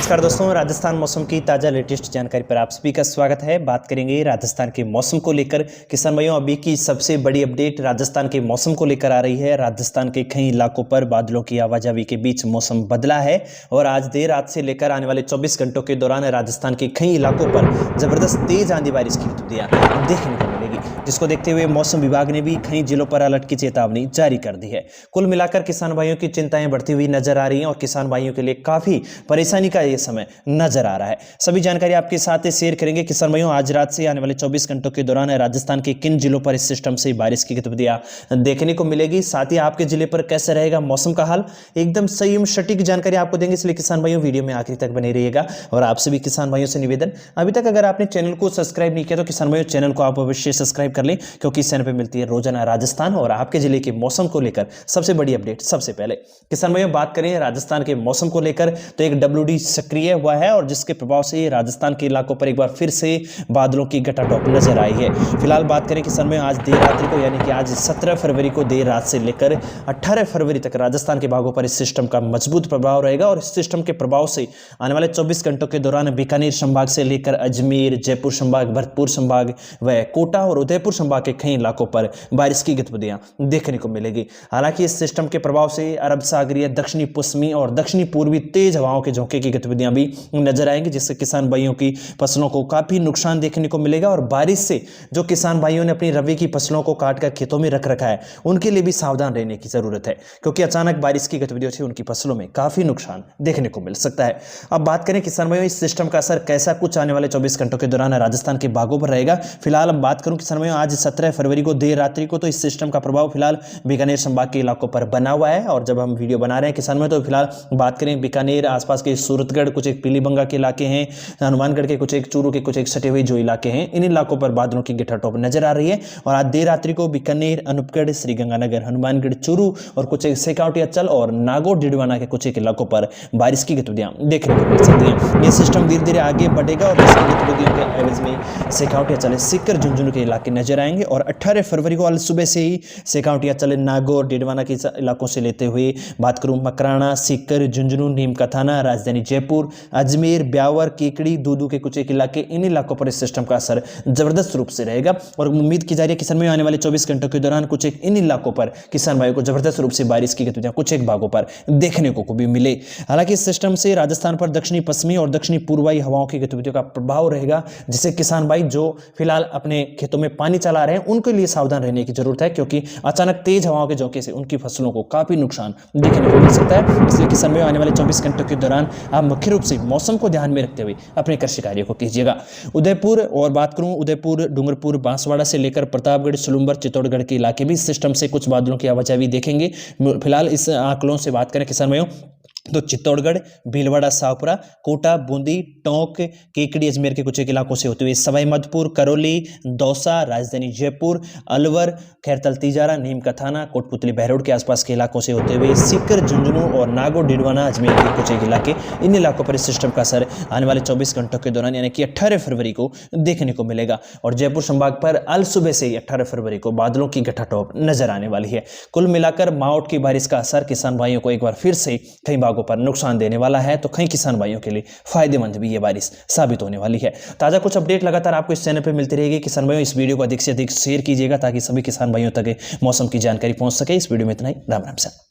नमस्कार दोस्तों, राजस्थान मौसम की ताज़ा लेटेस्ट जानकारी पर आप सभी का स्वागत है। बात करेंगे राजस्थान के मौसम को लेकर। किसान भाइयों, अभी की सबसे बड़ी अपडेट राजस्थान के मौसम को लेकर आ रही है। राजस्थान के कई इलाकों पर बादलों की आवाजाही के बीच मौसम बदला है और आज देर रात से लेकर आने वाले 24 घंटों के दौरान राजस्थान के कई इलाकों पर जबरदस्त तेज आंधी बारिश की गतिविधियां देखने को मिलेगी, जिसको देखते हुए मौसम विभाग ने भी कई जिलों पर अलर्ट की चेतावनी जारी कर दी है। कुल मिलाकर किसान भाइयों की चिंताएं बढ़ती हुई नजर आ रही हैं और किसान भाइयों के लिए काफी परेशानी का यह समय नजर आ रहा है। सभी जानकारी आपके साथ शेयर करेंगे। किसान भाइयों, आज रात से आने वाले 24 घंटों के दौरान राजस्थान के किन जिलों पर इस सिस्टम से बारिश की गतिविधियां देखने को मिलेगी, साथ ही आपके जिले पर कैसे रहेगा मौसम का हाल, एकदम सही एवं सटीक जानकारी आपको देंगे। इसलिए किसान भाइयों, वीडियो में आखिर तक बने रहिएगा। और आप सभी किसान भाइयों से निवेदन, अभी तक अगर आपने चैनल को सब्सक्राइब नहीं किया तो किसान भाइयों चैनल को आप अवश्य सब्सक्राइब कर लें, क्योंकि इस चैनल पर मिलती है रोजाना राजस्थान और आपके जिले के मौसम को लेकर सबसे बड़ी अपडेट सबसे पहले। किसान भाइयों, बात करें राजस्थान के मौसम को लेकर तो एक WD सक्रिय हुआ है और जिसके प्रभाव से राजस्थान के इलाकों पर एक बार फिर से बादलों की घटाटोप नजर आई है। फिलहाल बात करें किसान में, आज देर रात्रि को यानी कि आज 17 फरवरी को देर रात से लेकर 18 फरवरी तक राजस्थान के भागों पर इस सिस्टम का मजबूत प्रभाव रहेगा और इस सिस्टम के प्रभाव से आने वाले 24 घंटों के दौरान बीकानेर संभाग से लेकर अजमेर, जयपुर संभाग, भरतपुर संभाग व कोटा और उदयपुर संभाग के कई इलाकों पर बारिश की गतिविधियां देखने को मिलेगी। हालांकि इस सिस्टम के प्रभाव से अरब सागरीय, दक्षिणी पश्चिमी और दक्षिणी पूर्वी तेज हवाओं के झोंके की गतिविधियां भी नजर आएंगी, जिससे किसान भाइयों की फसलों को काफी नुकसान देखने को मिलेगा। और बारिश से जो किसान भाइयों ने अपनी रबी की फसलों को काटकर खेतों में रख रखा है, उनके लिए भी सावधान रहने की जरूरत है, क्योंकि अचानक बारिश की गतिविधियों से उनकी फसलों में काफी नुकसान देखने को मिल सकता है। अब बात करें किसान भाइयों, इस सिस्टम का असर कैसा कुछ आने वाले 24 घंटों के दौरान राजस्थान के भागों पर रहेगा। फिलहाल अब बात करूं किसान भाइयों, आज 17 फरवरी को देर रात्रि को तो इस सिस्टम का प्रभाव फिलहाल बीकानेर संभाग के इलाकों पर बना हुआ है। और जब हम वीडियो बना रहे हैं किसान में, तो फिलहाल बात करें बीकानेर, आसपास के सूरतगढ़, कुछ एक पीलीबंगा के इलाके हैं, हनुमानगढ़ के कुछ एक, चूरू के कुछ एक सटे हुए जो इलाके हैं, इन इलाकों पर बादलों की घटाटोप नजर आ रही है। और आज देर रात्रि को बीकानेर, अनूपगढ़, श्रीगंगानगर, हनुमानगढ़, चूरू और कुछ एक सेकावटी अचल और नागौर डिडवाना के कुछ एक इलाकों पर बारिश की गतिविधियां देखने को मिल सकती हैं। यह सिस्टम धीरे धीरे आगे बढ़ेगा और इसकी गतिविधियों के एवज में सेकावटी अचल, सीकर, झुंझुनू के इलाके नजर आएंगे। और 18 फरवरी को आज सुबह से ही सेकावटी अचल, नागौर, डिडवाना के इलाकों से लेते हुए बात करूं मकराना, सीकर, झुंझुनू, नीमकाथाना, राजधानी जयपुर, अजमेर, ब्यावर, केकड़ी, दूदू के कुछ एक इलाके, इन इलाकों पर इस सिस्टम का असर जबरदस्त रूप से रहेगा। और उम्मीद की जा रही है किसान भाइयों, आने वाले 24 घंटों के दौरान कुछ एक इन इलाकों पर किसान भाइयों को जबरदस्त रूप से बारिश की गतिविधियां कुछ एक भागों पर देखने को भी मिले। हालांकि इस सिस्टम से राजस्थान पर दक्षिणी पश्चिमी और दक्षिणी पूर्वी हवाओं की गतिविधियों का प्रभाव रहेगा, जिससे किसान भाई जो फिलहाल अपने खेतों में पानी चला रहे हैं उनके लिए सावधान रहने की जरूरत है, क्योंकि अचानक तेज हवाओं के झोंके से उनकी फसलों को काफी नुकसान देखने को मिल सकता है। इसलिए किसान भाइयों, आने वाले 24 घंटों के दौरान आप मुख्य रूप से मौसम को ध्यान में रखते हुए अपने कृषि कार्यों को कीजिएगा। उदयपुर और बात करूं, उदयपुर, डूंगरपुर, बांसवाड़ा से लेकर प्रतापगढ़, सलूंबर, चित्तौड़गढ़ के इलाके भी इस सिस्टम से कुछ बादलों की आवाजाही देखेंगे। फिलहाल इस आंकड़ों से बात करें किसान भाइयों, तो चित्तौड़गढ़, भीलवाड़ा, शाहपुरा, कोटा, बूंदी, टोंक, केकड़ी, अजमेर के कुछ एक इलाकों से होते हुए सवाई माधोपुर, करौली, दौसा, राजधानी जयपुर, अलवर, खैरतल, तिजारा, नीमकाथाना, कोटपुतली, बहरोड के आसपास के इलाकों से होते हुए सीकर, झुंझुनू और नागौर, डिडवाना, अजमेर के कुछ एक इलाके, इन इलाकों पर इस सिस्टम का असर आने वाले 24 घंटों के दौरान यानी कि 18 फरवरी को देखने को मिलेगा। और जयपुर संभाग पर अल सुबह से ही 18 फरवरी को बादलों की घटाटोप नजर आने वाली है। कुल मिलाकर मावठ की बारिश का असर किसान भाइयों को एक बार फिर से कई भागों पर नुकसान देने वाला है, तो कई किसान भाइयों के लिए फायदेमंद भी ये बारिश साबित होने वाली है। ताजा कुछ अपडेट लगातार आपको इस चैनल पर मिलती रहेगी। किसान भाइयों, इस वीडियो को अधिक से अधिक शेयर कीजिएगा ताकि सभी किसान भाइयों तक मौसम की जानकारी पहुंच सके। इस वीडियो में इतना ही। राम राम से।